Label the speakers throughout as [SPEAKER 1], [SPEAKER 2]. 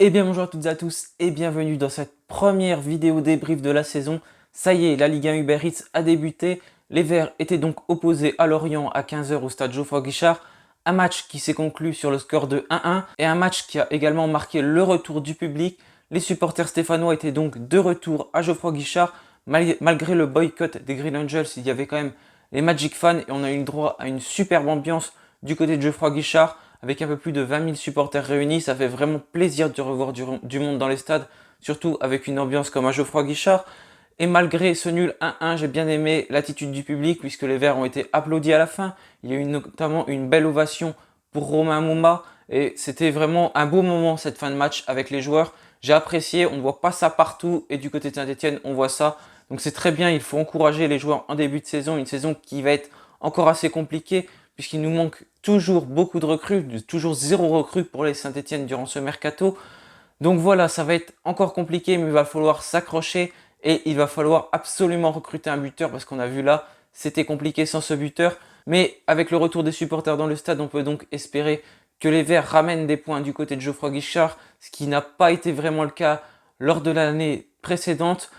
[SPEAKER 1] Eh bien bonjour à toutes et à tous et bienvenue dans cette première vidéo débrief de la saison. Ça y est, la Ligue 1 Uber Eats a débuté. Les Verts étaient donc opposés à Lorient à 15 h au stade Geoffroy-Guichard. Un match qui s'est conclu sur le score de 1-1 et un match qui a également marqué le retour du public. Les supporters stéphanois étaient donc de retour à Geoffroy-Guichard. Malgré le boycott des Green Angels, il y avait quand même les Magic fans et on a eu le droit à une superbe ambiance du côté de Geoffroy-Guichard avec un peu plus de 20 000 supporters réunis. Ça fait vraiment plaisir de revoir du monde dans les stades, surtout avec une ambiance comme à Geoffroy-Guichard. Et malgré ce nul 1-1, j'ai bien aimé l'attitude du public puisque les Verts ont été applaudis à la fin. Il y a eu notamment une belle ovation pour Romain Mouma et c'était vraiment un beau moment cette fin de match avec les joueurs. J'ai apprécié, on ne voit pas ça partout et du côté de Saint-Etienne, on voit ça. Donc c'est très bien, il faut encourager les joueurs en début de saison, une saison qui va être encore assez compliquée puisqu'il nous manque toujours beaucoup de recrues, toujours zéro recrue pour les Saint-Etienne durant ce mercato. Donc voilà, ça va être encore compliqué, mais il va falloir s'accrocher et il va falloir absolument recruter un buteur parce qu'on a vu là, c'était compliqué sans ce buteur. Mais avec le retour des supporters dans le stade, on peut donc espérer que les Verts ramènent des points du côté de Geoffroy Guichard, ce qui n'a pas été vraiment le cas lors de l'année précédente.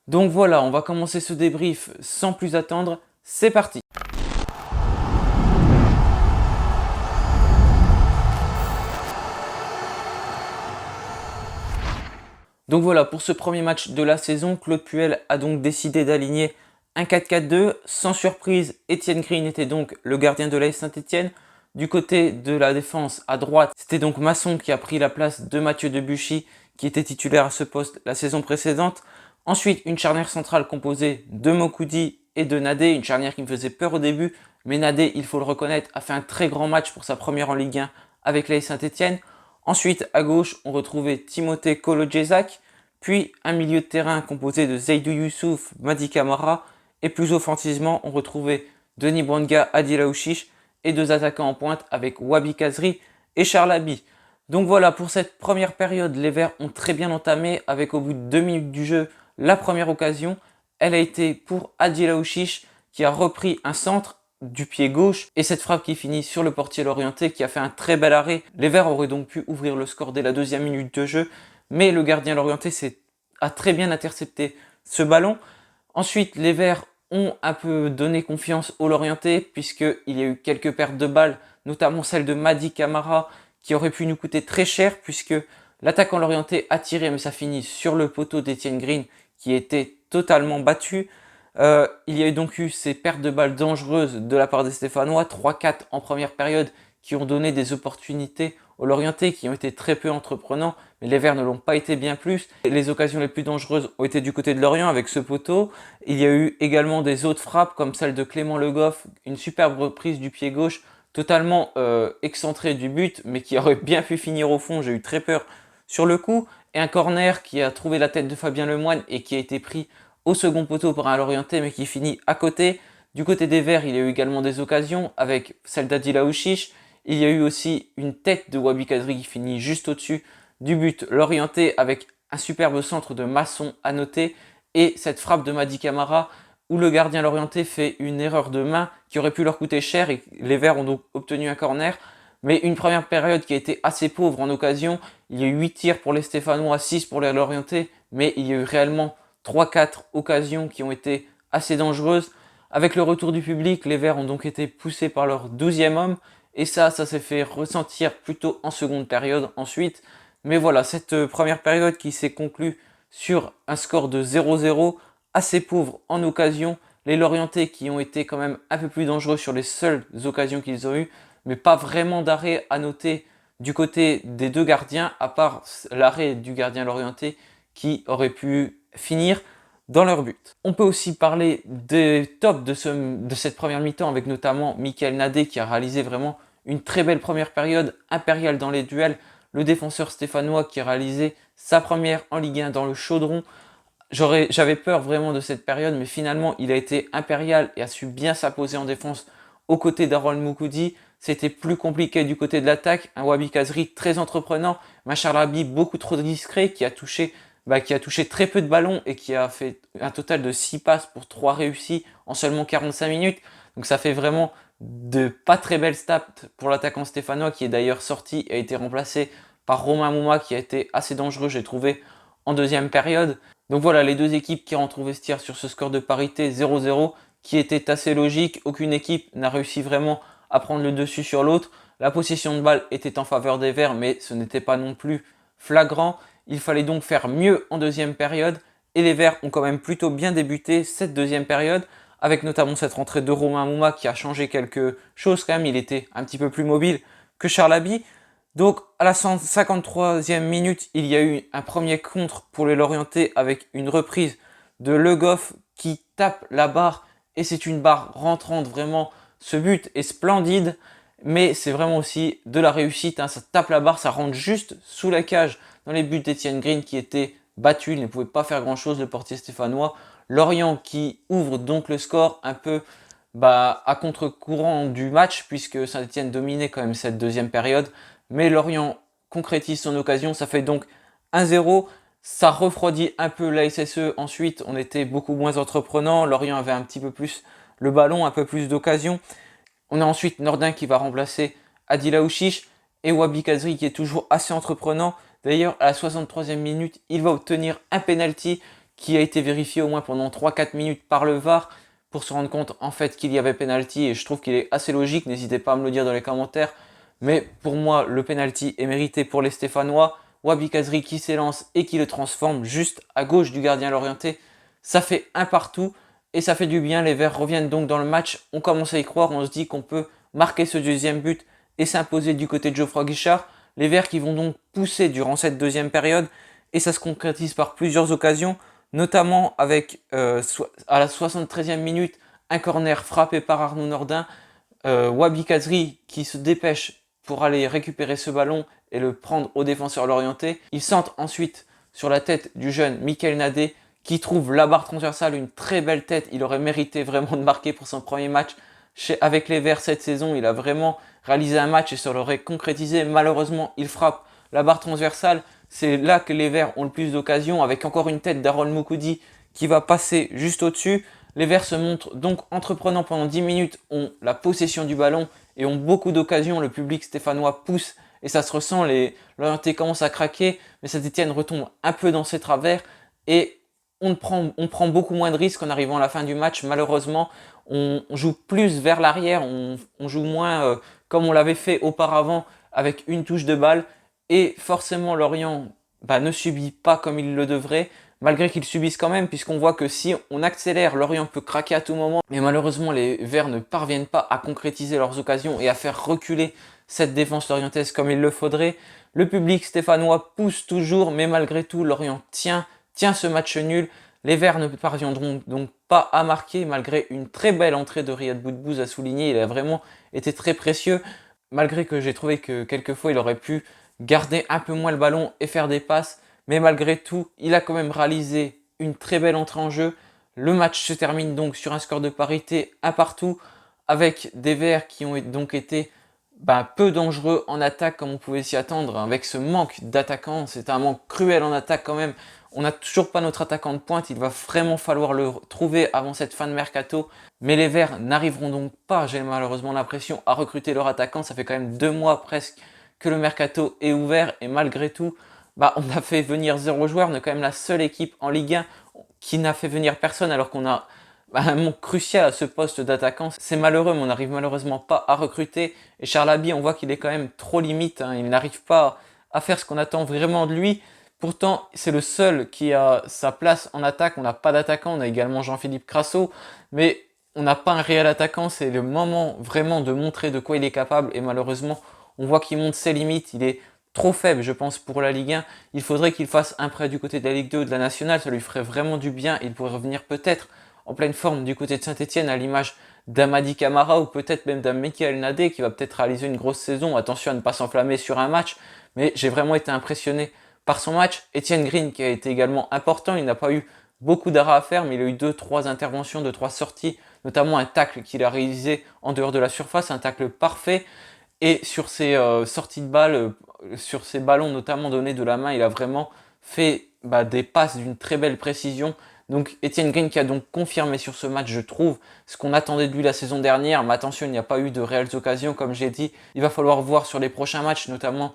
[SPEAKER 1] Donc voilà, on va commencer ce débrief sans plus attendre. C'est parti! Donc voilà, pour ce premier match de la saison, Claude Puel a donc décidé d'aligner un 4-4-2. Sans surprise, Étienne Green était donc le gardien de l'AS Saint-Etienne. Du côté de la défense à droite, c'était donc Masson qui a pris la place de Mathieu Debuchy, qui était titulaire à ce poste la saison précédente. Ensuite, une charnière centrale composée de Mokoudi et de Nadé, une charnière qui me faisait peur au début, mais Nadé, il faut le reconnaître, a fait un très grand match pour sa première en Ligue 1 avec l'AS Saint-Etienne. Ensuite, à gauche, on retrouvait Timothée Kolo-Djezak, puis un milieu de terrain composé de Zaidou Youssouf, Madi Camara, et plus offensivement, on retrouvait Denis Bouanga, Adil Aouchiche, et deux attaquants en pointe avec Wabi Kazri et Charles Abi. Donc voilà, pour cette première période, les Verts ont très bien entamé, avec au bout de 2 minutes du jeu, la première occasion. Elle a été pour Adil Aouchiche, qui a repris un centre du pied gauche et cette frappe qui finit sur le portier Lorientais qui a fait un très bel arrêt. Les Verts auraient donc pu ouvrir le score dès la 2e minute de jeu, mais le gardien Lorientais a très bien intercepté ce ballon. Ensuite, les Verts ont un peu donné confiance au Lorientais puisqu'il y a eu quelques pertes de balles, notamment celle de Madi Camara qui aurait pu nous coûter très cher puisque l'attaquant Lorientais a tiré mais ça finit sur le poteau d'Etienne Green qui était totalement battu. Il y a donc eu ces pertes de balles dangereuses de la part des Stéphanois, 3-4 en première période, qui ont donné des opportunités aux Lorientais, qui ont été très peu entreprenants, mais les Verts ne l'ont pas été bien plus. Les occasions les plus dangereuses ont été du côté de Lorient avec ce poteau. Il y a eu également des autres frappes, comme celle de Clément Le Goff, une superbe reprise du pied gauche, totalement excentrée du but, mais qui aurait bien pu finir au fond, j'ai eu très peur sur le coup. Et un corner qui a trouvé la tête de Fabien Lemoine et qui a été pris au second poteau par un Lorientais mais qui finit à côté. Du côté des Verts, il y a eu également des occasions avec celle d'Adil Aouchiche. Il y a eu aussi une tête de Wabi Kazri qui finit juste au-dessus du but Lorientais avec un superbe centre de Masson à noter et cette frappe de Madi Camara où le gardien Lorientais fait une erreur de main qui aurait pu leur coûter cher et les Verts ont donc obtenu un corner. Mais une première période qui a été assez pauvre en occasion. Il y a eu 8 tirs pour les Stéphanois, 6 pour les Lorientais, mais il y a eu réellement 3-4 occasions qui ont été assez dangereuses. Avec le retour du public, les Verts ont donc été poussés par leur 12e homme. Et ça s'est fait ressentir plutôt en seconde période ensuite. Mais voilà, cette première période qui s'est conclue sur un score de 0-0, assez pauvre en occasion. Les Lorientais qui ont été quand même un peu plus dangereux sur les seules occasions qu'ils ont eues, mais pas vraiment d'arrêt à noter du côté des deux gardiens, à part l'arrêt du gardien Lorientais qui aurait pu finir dans leur but. On peut aussi parler des tops de cette première mi-temps avec notamment Michael Nadé qui a réalisé vraiment une très belle première période impériale dans les duels. Le défenseur stéphanois qui a réalisé sa première en Ligue 1 dans le chaudron. J'avais peur vraiment de cette période, mais finalement il a été impérial et a su bien s'imposer en défense aux côtés d'Harold Moukoudi. C'était plus compliqué du côté de l'attaque. Un Wabi Kazri très entreprenant, un Charlabi beaucoup trop discret qui a touché très peu de ballons et qui a fait un total de 6 passes pour 3 réussis en seulement 45 minutes. Donc ça fait vraiment de pas très belles stats pour l'attaquant stéphanois qui est d'ailleurs sorti et a été remplacé par Romain Mouma qui a été assez dangereux, j'ai trouvé, en deuxième période. Donc voilà, les deux équipes qui rentrent au vestiaire sur ce score de parité 0-0, qui était assez logique. Aucune équipe n'a réussi vraiment à prendre le dessus sur l'autre. La possession de balle était en faveur des Verts, mais ce n'était pas non plus flagrant. Il fallait donc faire mieux en deuxième période. Et les Verts ont quand même plutôt bien débuté cette deuxième période, avec notamment cette rentrée de Romain Mouma qui a changé quelque chose quand même. Il était un petit peu plus mobile que Charlaby. Donc à la 53e minute, il y a eu un premier contre pour les Lorientais avec une reprise de Le Goff qui tape la barre. Et c'est une barre rentrante, vraiment. Ce but est splendide, mais c'est vraiment aussi de la réussite. Hein. Ça tape la barre, ça rentre juste sous la cage dans les buts d'Etienne Green qui était battu. Il ne pouvait pas faire grand-chose, le portier stéphanois. Lorient qui ouvre donc le score un peu à contre-courant du match, puisque Saint-Etienne dominait quand même cette deuxième période. Mais Lorient concrétise son occasion, ça fait donc 1-0. Ça refroidit un peu la SSE. Ensuite, on était beaucoup moins entreprenant. Lorient avait un petit peu plus le ballon, un peu plus d'occasion. On a ensuite Nordin qui va remplacer Adil Aouchiche et Wabi Kazri qui est toujours assez entreprenant. D'ailleurs, à la 63e minute, il va obtenir un penalty qui a été vérifié au moins pendant 3-4 minutes par le VAR pour se rendre compte en fait qu'il y avait penalty, et je trouve qu'il est assez logique. N'hésitez pas à me le dire dans les commentaires. Mais pour moi, le penalty est mérité pour les Stéphanois. Wabi Kazri qui s'élance et qui le transforme juste à gauche du gardien Lorientais. Ça fait un partout et ça fait du bien. Les Verts reviennent donc dans le match. On commence à y croire, on se dit qu'on peut marquer ce deuxième but et s'imposer du côté de Geoffroy Guichard. Les Verts qui vont donc pousser durant cette deuxième période et ça se concrétise par plusieurs occasions, notamment avec à la 73e minute un corner frappé par Arnaud Nordin. Wabi Kazri qui se dépêche pour aller récupérer ce ballon et le prendre au défenseur Lorientais. Il centre ensuite sur la tête du jeune Mickaël Nadé qui trouve la barre transversale, une très belle tête. Il aurait mérité vraiment de marquer pour son premier match avec les Verts cette saison. Il a vraiment réalisé un match et ça l'aurait concrétisé. Malheureusement, il frappe la barre transversale. C'est là que les Verts ont le plus d'occasions, avec encore une tête d'Harold Moukoudi qui va passer juste au-dessus. Les Verts se montrent donc entreprenants pendant 10 minutes, ont la possession du ballon et ont beaucoup d'occasions. Le public stéphanois pousse et ça se ressent, les Lorientais commencent à craquer, mais Saint-Etienne retombe un peu dans ses travers et on prend beaucoup moins de risques en arrivant à la fin du match. Malheureusement, on joue plus vers l'arrière, on joue moins comme on l'avait fait auparavant avec une touche de balle. Et forcément, Lorient ne subit pas comme il le devrait, malgré qu'ils subissent quand même, puisqu'on voit que si on accélère, Lorient peut craquer à tout moment. Mais malheureusement, les Verts ne parviennent pas à concrétiser leurs occasions et à faire reculer cette défense lorientaise comme il le faudrait. Le public stéphanois pousse toujours, mais malgré tout, Lorient tient ce match nul. Les Verts ne parviendront donc pas à marquer, malgré une très belle entrée de Riyad Boudbouz à souligner. Il a vraiment été très précieux, malgré que j'ai trouvé que quelquefois il aurait pu garder un peu moins le ballon et faire des passes. Mais malgré tout, il a quand même réalisé une très belle entrée en jeu. Le match se termine donc sur un score de parité, un partout, avec des Verts qui ont donc été peu dangereux en attaque comme on pouvait s'y attendre. Avec ce manque d'attaquants, c'est un manque cruel en attaque quand même. On n'a toujours pas notre attaquant de pointe, il va vraiment falloir le trouver avant cette fin de mercato. Mais les Verts n'arriveront donc pas, j'ai malheureusement l'impression, à recruter leur attaquant. Ça fait quand même 2 mois presque que le mercato est ouvert et malgré tout, on a fait venir 0 joueur. On est quand même la seule équipe en Ligue 1 qui n'a fait venir personne alors qu'on a un manque crucial à ce poste d'attaquant. C'est malheureux, mais on n'arrive malheureusement pas à recruter. Et Charlaby, on voit qu'il est quand même trop limite. Hein. Il n'arrive pas à faire ce qu'on attend vraiment de lui. Pourtant, c'est le seul qui a sa place en attaque. On n'a pas d'attaquant. On a également Jean-Philippe Crasso. Mais on n'a pas un réel attaquant. C'est le moment vraiment de montrer de quoi il est capable. Et malheureusement, on voit qu'il montre ses limites. Il est trop faible, je pense, pour la Ligue 1. Il faudrait qu'il fasse un prêt du côté de la Ligue 2 ou de la Nationale. Ça lui ferait vraiment du bien. Il pourrait revenir peut-être en pleine forme du côté de Saint-Etienne, à l'image d'Amadi Camara ou peut-être même d'un Mickaël Nadé qui va peut-être réaliser une grosse saison. Attention à ne pas s'enflammer sur un match, mais j'ai vraiment été impressionné par son match. Etienne Green qui a été également important, il n'a pas eu beaucoup d'arrêts à faire, mais il a eu 2-3 interventions, 2-3 sorties, notamment un tacle qu'il a réalisé en dehors de la surface, un tacle parfait. Et sur ses sorties de balles, sur ses ballons notamment donnés de la main, il a vraiment fait des passes d'une très belle précision. Donc Etienne Green qui a donc confirmé sur ce match, je trouve, ce qu'on attendait de lui la saison dernière. Mais attention, il n'y a pas eu de réelles occasions, comme j'ai dit. Il va falloir voir sur les prochains matchs, notamment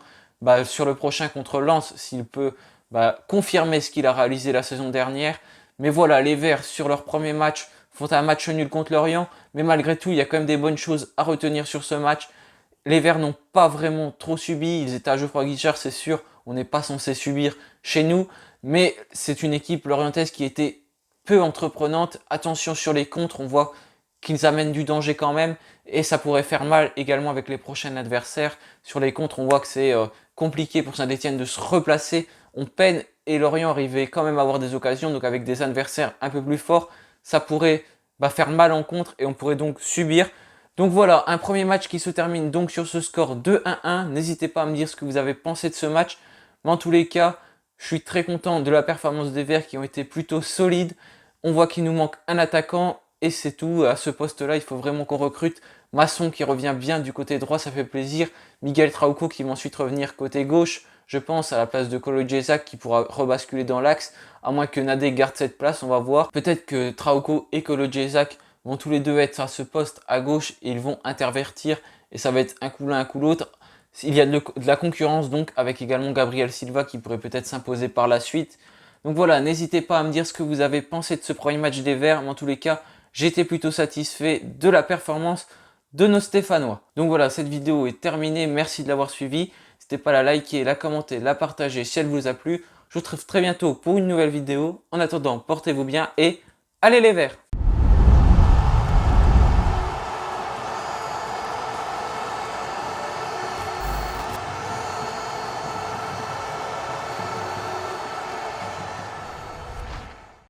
[SPEAKER 1] sur le prochain contre Lens, s'il peut confirmer ce qu'il a réalisé la saison dernière. Mais voilà, les Verts, sur leur premier match, font un match nul contre Lorient. Mais malgré tout, il y a quand même des bonnes choses à retenir sur ce match. Les Verts n'ont pas vraiment trop subi. Ils étaient à Geoffroy Guichard, c'est sûr. On n'est pas censé subir chez nous. Mais c'est une équipe lorientaise qui était peu entreprenante. Attention sur les contres, on voit qu'ils amènent du danger quand même. Et ça pourrait faire mal également avec les prochains adversaires. Sur les contres, on voit que c'est compliqué pour Saint-Etienne de se replacer. On peine et Lorient arrivait quand même à avoir des occasions. Donc avec des adversaires un peu plus forts, ça pourrait faire mal en contre et on pourrait donc subir. Donc voilà, un premier match qui se termine donc sur ce score 2-1-1. N'hésitez pas à me dire ce que vous avez pensé de ce match. Mais en tous les cas, je suis très content de la performance des Verts qui ont été plutôt solides. On voit qu'il nous manque un attaquant et c'est tout. À ce poste-là, il faut vraiment qu'on recrute. Masson qui revient bien du côté droit, ça fait plaisir. Miguel Trauco qui va ensuite revenir côté gauche. Je pense à la place de Kolo Djezak qui pourra rebasculer dans l'axe. À moins que Nadé garde cette place, on va voir. Peut-être que Trauco et Kolo Djezak vont tous les deux être à ce poste à gauche et ils vont intervertir et ça va être un coup l'un, un coup l'autre. Il y a de la concurrence donc avec également Gabriel Silva qui pourrait peut-être s'imposer par la suite. Donc voilà, n'hésitez pas à me dire ce que vous avez pensé de ce premier match des Verts, mais en tous les cas, j'étais plutôt satisfait de la performance de nos Stéphanois. Donc voilà, cette vidéo est terminée, merci de l'avoir suivi. N'hésitez pas à la liker, la commenter, la partager si elle vous a plu. Je vous retrouve très bientôt pour une nouvelle vidéo. En attendant, portez-vous bien et allez les Verts!